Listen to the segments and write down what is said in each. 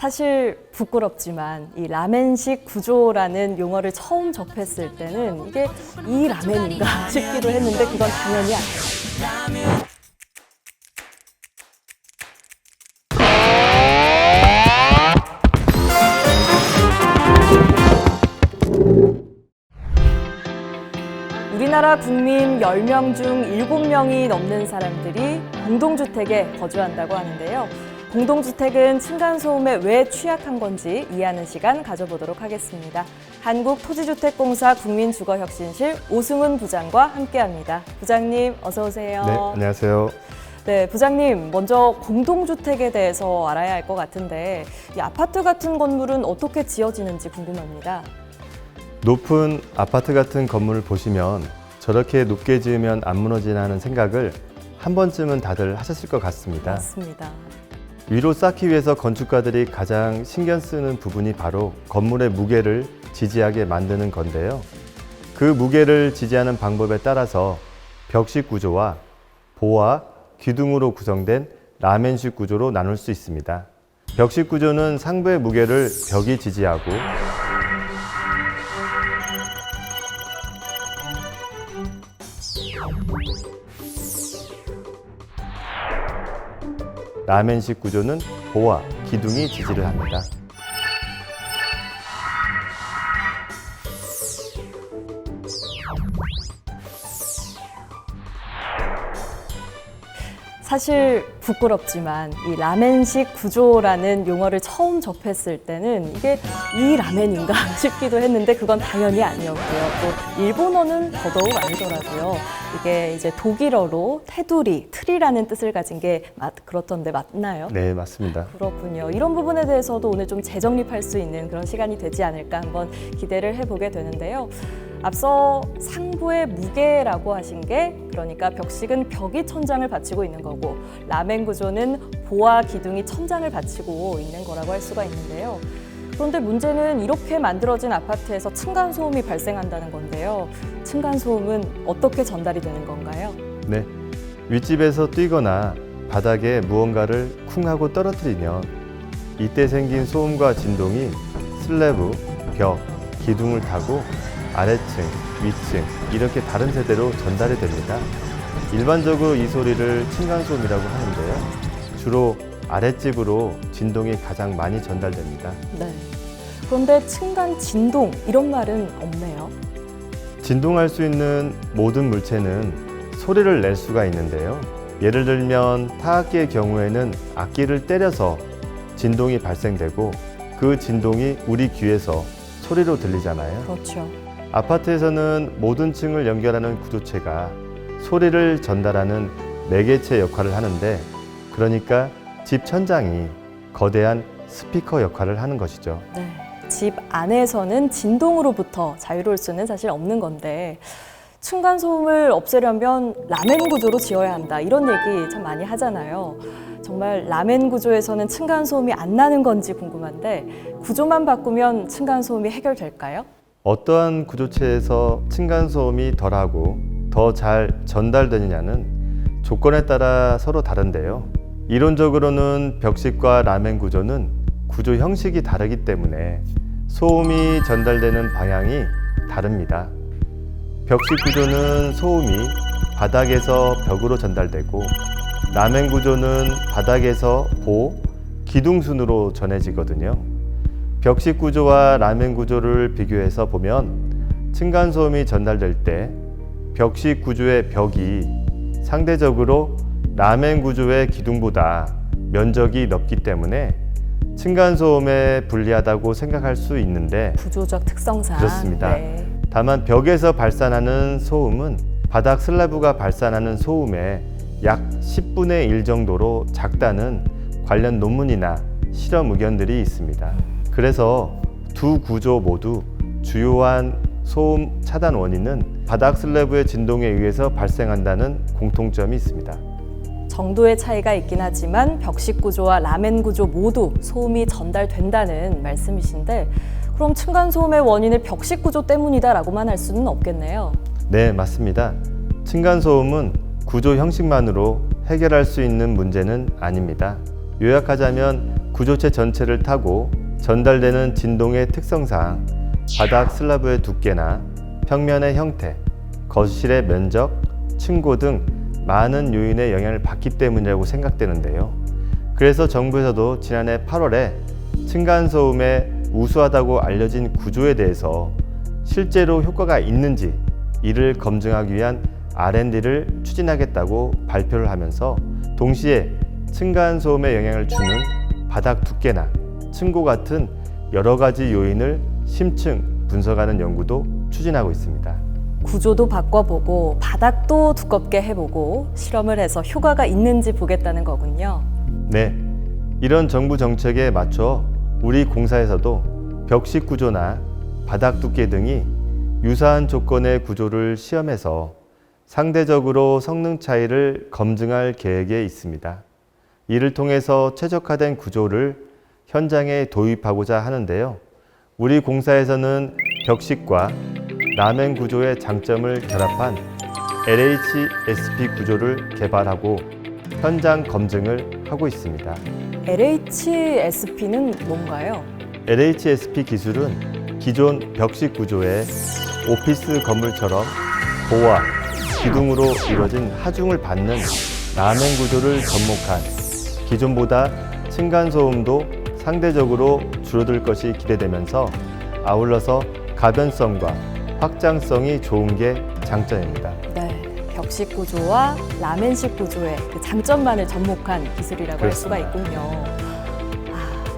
사실 부끄럽지만 이 라멘식 구조라는 용어를 처음 접했을 때는 이게 이 라멘인가 싶기도 했는데 그건 당연히 아니에요. 우리나라 국민 10명 중 7명이 넘는 사람들이 공동주택에 거주한다고 하는데요. 공동주택은 층간소음에 왜 취약한 건지 이해하는 시간 가져보도록 하겠습니다. 한국토지주택공사 국민주거혁신실 오승훈 부장과 함께합니다. 부장님, 어서 오세요. 네, 안녕하세요. 네, 부장님, 먼저 공동주택에 대해서 알아야 할 것 같은데 이 아파트 같은 건물은 어떻게 지어지는지 궁금합니다. 높은 아파트 같은 건물을 보시면 저렇게 높게 지으면 안 무너지나 하는 생각을 한 번쯤은 다들 하셨을 것 같습니다. 맞습니다. 위로 쌓기 위해서 건축가들이 가장 신경 쓰는 부분이 바로 건물의 무게를 지지하게 만드는 건데요. 그 무게를 지지하는 방법에 따라서 벽식 구조와 보와 기둥으로 구성된 라멘식 구조로 나눌 수 있습니다. 벽식 구조는 상부의 무게를 벽이 지지하고 라멘식 구조는 보와 기둥이 지지를 합니다. 사실 부끄럽지만 이 라멘식 구조라는 용어를 처음 접했을 때는 이게 이 라멘인가 싶기도 했는데 그건 당연히 아니었고요. 또 일본어는 더더욱 아니더라고요. 이게 이제 독일어로 테두리, 틀이라는 뜻을 가진 게 그렇던데 맞나요? 네, 맞습니다. 그렇군요. 이런 부분에 대해서도 오늘 좀 재정립할 수 있는 그런 시간이 되지 않을까 한번 기대를 해보게 되는데요. 앞서 상부의 무게라고 하신 게 그러니까 벽식은 벽이 천장을 받치고 있는 거고 라멘 구조는 보와 기둥이 천장을 받치고 있는 거라고 할 수가 있는데요. 그런데 문제는 이렇게 만들어진 아파트에서 층간소음이 발생한다는 건데요. 층간소음은 어떻게 전달이 되는 건가요? 네, 윗집에서 뛰거나 바닥에 무언가를 쿵 하고 떨어뜨리면 이때 생긴 소음과 진동이 슬래브, 벽, 기둥을 타고 아래층, 위층 이렇게 다른 세대로 전달이 됩니다. 일반적으로 이 소리를 층간소음이라고 하는데요. 주로 아랫집으로 진동이 가장 많이 전달됩니다. 네. 그런데 층간 진동 이런 말은 없네요. 진동할 수 있는 모든 물체는 소리를 낼 수가 있는데요. 예를 들면 타악기의 경우에는 악기를 때려서 진동이 발생되고 그 진동이 우리 귀에서 소리로 들리잖아요. 그렇죠. 아파트에서는 모든 층을 연결하는 구조체가 소리를 전달하는 매개체 역할을 하는데 그러니까 집 천장이 거대한 스피커 역할을 하는 것이죠. 네. 집 안에서는 진동으로부터 자유로울 수는 사실 없는 건데 층간소음을 없애려면 라멘 구조로 지어야 한다 이런 얘기 참 많이 하잖아요. 정말 라멘 구조에서는 층간소음이 안 나는 건지 궁금한데 구조만 바꾸면 층간소음이 해결될까요? 어떠한 구조체에서 층간소음이 덜하고 더 잘 전달되느냐는 조건에 따라 서로 다른데요. 이론적으로는 벽식과 라멘 구조는 구조 형식이 다르기 때문에 소음이 전달되는 방향이 다릅니다. 벽식 구조는 소음이 바닥에서 벽으로 전달되고 라멘 구조는 바닥에서 보, 기둥순으로 전해지거든요. 벽식 구조와 라멘 구조를 비교해서 보면 층간소음이 전달될 때 벽식 구조의 벽이 상대적으로 라멘 구조의 기둥보다 면적이 넓기 때문에 층간소음에 불리하다고 생각할 수 있는데 구조적 특성상 그렇습니다. 네. 다만 벽에서 발산하는 소음은 바닥 슬래브가 발산하는 소음의 약 10분의 1 정도로 작다는 관련 논문이나 실험 의견들이 있습니다. 그래서 두 구조 모두 주요한 소음 차단 원인은 바닥 슬래브의 진동에 의해서 발생한다는 공통점이 있습니다. 정도의 차이가 있긴 하지만 벽식 구조와 라멘 구조 모두 소음이 전달된다는 말씀이신데 그럼 층간소음의 원인을 벽식 구조 때문이다라고만 할 수는 없겠네요. 네, 맞습니다. 층간소음은 구조 형식만으로 해결할 수 있는 문제는 아닙니다. 요약하자면 구조체 전체를 타고 전달되는 진동의 특성상 바닥 슬래브의 두께나 평면의 형태, 거실의 면적, 층고 등 많은 요인의 영향을 받기 때문이라고 생각되는데요. 그래서 정부에서도 지난해 8월에 층간소음의 우수하다고 알려진 구조에 대해서 실제로 효과가 있는지 이를 검증하기 위한 R&D를 추진하겠다고 발표를 하면서 동시에 층간소음에 영향을 주는 바닥 두께나 층고 같은 여러 가지 요인을 심층 분석하는 연구도 추진하고 있습니다. 구조도 바꿔보고 바닥도 두껍게 해보고 실험을 해서 효과가 있는지 보겠다는 거군요. 네, 이런 정부 정책에 맞춰 우리 공사에서도 벽식 구조나 바닥 두께 등이 유사한 조건의 구조를 시험해서 상대적으로 성능 차이를 검증할 계획에 있습니다. 이를 통해서 최적화된 구조를 현장에 도입하고자 하는데요. 우리 공사에서는 벽식과 라멘 구조의 장점을 결합한 LHSP 구조를 개발하고 현장 검증을 하고 있습니다. LHSP는 뭔가요? LHSP 기술은 기존 벽식 구조의 오피스 건물처럼 보와 기둥으로 이루어진 하중을 받는 라멘 구조를 접목한 기존보다 층간소음도 상대적으로 줄어들 것이 기대되면서 아울러서 가변성과 확장성이 좋은 게 장점입니다. 네, 벽식 구조와 라멘식 구조의 그 장점만을 접목한 기술이라고 할 수가 있군요.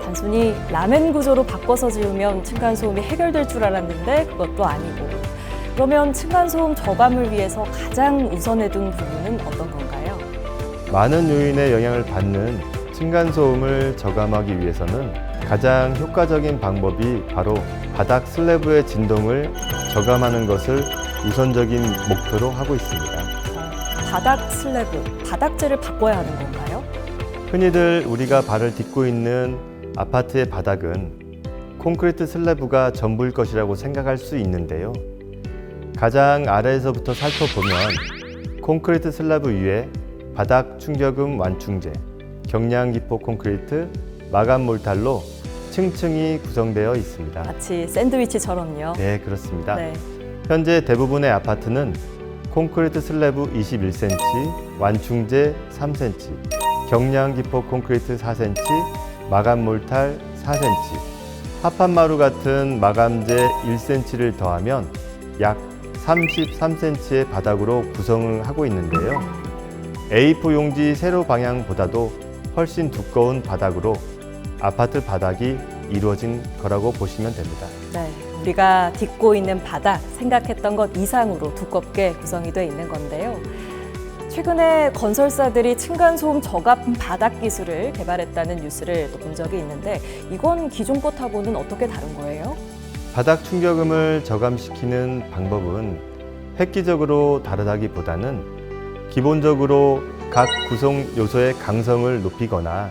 단순히 라멘 구조로 바꿔서 지으면 층간소음이 해결될 줄 알았는데 그것도 아니고, 그러면 층간소음 저감을 위해서 가장 우선해 둔 부분은 어떤 건가요? 많은 요인의 영향을 받는 층간소음을 저감하기 위해서는 가장 효과적인 방법이 바로 바닥 슬래브의 진동을 저감하는 것을 우선적인 목표로 하고 있습니다. 바닥 슬래브, 바닥재를 바꿔야 하는 건가요? 흔히들 우리가 발을 딛고 있는 아파트의 바닥은 콘크리트 슬래브가 전부일 것이라고 생각할 수 있는데요. 가장 아래에서부터 살펴보면 콘크리트 슬래브 위에 바닥 충격음 완충제, 경량 기포 콘크리트, 마감 몰탈로 층층이 구성되어 있습니다. 마치 샌드위치처럼요. 네, 그렇습니다. 네. 현재 대부분의 아파트는 콘크리트 슬래브 21cm, 완충제 3cm, 경량 기포 콘크리트 4cm, 마감 몰탈 4cm, 합판마루 같은 마감재 1cm를 더하면 약 33cm의 바닥으로 구성을 하고 있는데요. A4 용지 세로 방향보다도 훨씬 두꺼운 바닥으로 아파트 바닥이 이루어진 거라고 보시면 됩니다. 네, 우리가 딛고 있는 바닥, 생각했던 것 이상으로 두껍게 구성이 되어 있는 건데요. 최근에 건설사들이 층간소음 저감 바닥 기술을 개발했다는 뉴스를 또 본 적이 있는데, 이건 기존 것하고는 어떻게 다른 거예요? 바닥 충격음을 저감시키는 방법은 획기적으로 다르다기보다는 기본적으로 각 구성 요소의 강성을 높이거나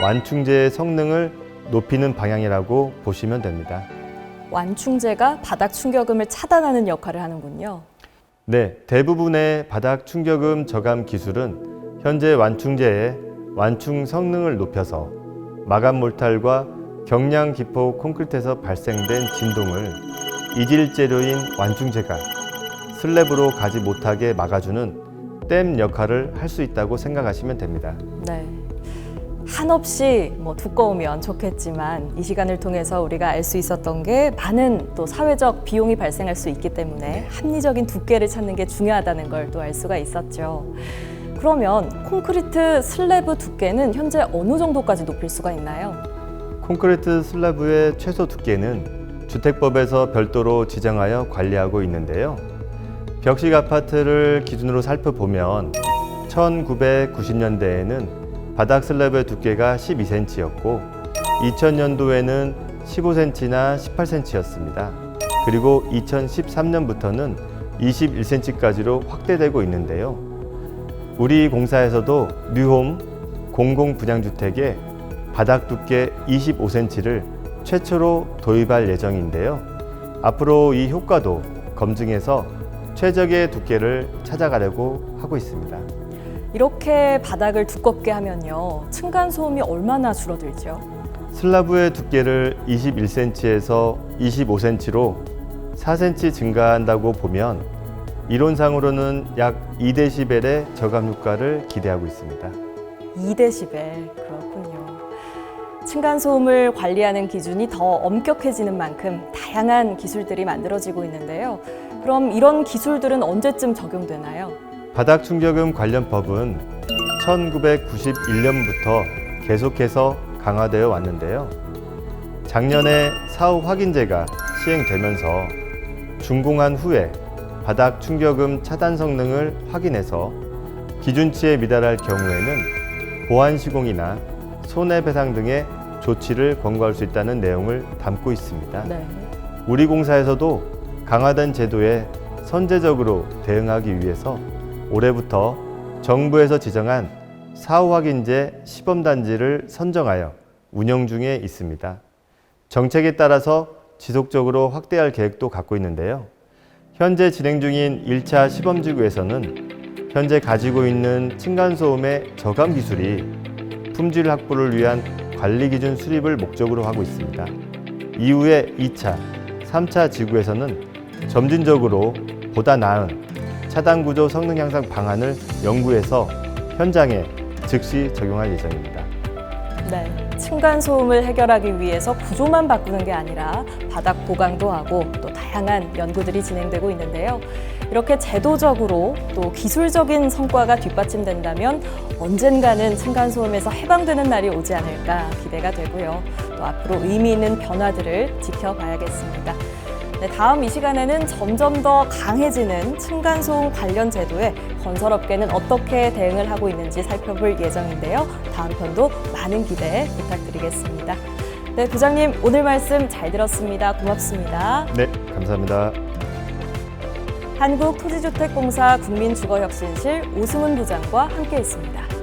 완충제의 성능을 높이는 방향이라고 보시면 됩니다. 완충제가 바닥 충격음을 차단하는 역할을 하는군요. 네, 대부분의 바닥 충격음 저감 기술은 현재 완충제의 완충 성능을 높여서 마감 몰탈과 경량 기포 콘크리트에서 발생된 진동을 이질 재료인 완충제가 슬랩으로 가지 못하게 막아주는 댐 역할을 할 수 있다고 생각하시면 됩니다. 네. 한없이 두꺼우면 좋겠지만 이 시간을 통해서 우리가 알 수 있었던 게 많은 또 사회적 비용이 발생할 수 있기 때문에 합리적인 두께를 찾는 게 중요하다는 걸 또 알 수가 있었죠. 그러면 콘크리트 슬래브 두께는 현재 어느 정도까지 높일 수가 있나요? 콘크리트 슬래브의 최소 두께는 주택법에서 별도로 지정하여 관리하고 있는데요. 벽식 아파트를 기준으로 살펴보면 1990년대에는 바닥 슬래브의 두께가 12cm였고 2000년도에는 15cm나 18cm였습니다. 그리고 2013년부터는 21cm까지로 확대되고 있는데요. 우리 공사에서도 뉴홈 공공분양주택에 바닥 두께 25cm를 최초로 도입할 예정인데요. 앞으로 이 효과도 검증해서 최적의 두께를 찾아가려고 하고 있습니다. 이렇게 바닥을 두껍게 하면요, 층간소음이 얼마나 줄어들죠? 슬라브의 두께를 21cm에서 25cm로 4cm 증가한다고 보면 이론상으로는 약 2dB의 저감 효과를 기대하고 있습니다. 2dB, 그렇군요. 층간소음을 관리하는 기준이 더 엄격해지는 만큼 다양한 기술들이 만들어지고 있는데요. 그럼 이런 기술들은 언제쯤 적용되나요? 바닥 충격음 관련 법은 1991년부터 계속해서 강화되어 왔는데요. 작년에 사후 확인제가 시행되면서 준공한 후에 바닥 충격음 차단 성능을 확인해서 기준치에 미달할 경우에는 보안 시공이나 손해배상 등의 조치를 권고할 수 있다는 내용을 담고 있습니다. 네. 우리 공사에서도 강화된 제도에 선제적으로 대응하기 위해서 올해부터 정부에서 지정한 사후 확인제 시범단지를 선정하여 운영 중에 있습니다. 정책에 따라서 지속적으로 확대할 계획도 갖고 있는데요. 현재 진행 중인 1차 시범지구에서는 현재 가지고 있는 층간소음의 저감 기술이 품질 확보를 위한 관리 기준 수립을 목적으로 하고 있습니다. 이후에 2차, 3차 지구에서는 점진적으로 보다 나은 차단 구조 성능 향상 방안을 연구해서 현장에 즉시 적용할 예정입니다. 네, 층간소음을 해결하기 위해서 구조만 바꾸는 게 아니라 바닥 보강도 하고 또 다양한 연구들이 진행되고 있는데요. 이렇게 제도적으로 또 기술적인 성과가 뒷받침된다면 언젠가는 층간소음에서 해방되는 날이 오지 않을까 기대가 되고요. 또 앞으로 의미 있는 변화들을 지켜봐야겠습니다. 네, 다음 이 시간에는 점점 더 강해지는 층간소음 관련 제도에 건설업계는 어떻게 대응을 하고 있는지 살펴볼 예정인데요. 다음 편도 많은 기대 부탁드리겠습니다. 네, 부장님 오늘 말씀 잘 들었습니다. 고맙습니다. 네, 감사합니다. 한국토지주택공사 국민주거혁신실 오승훈 부장과 함께했습니다.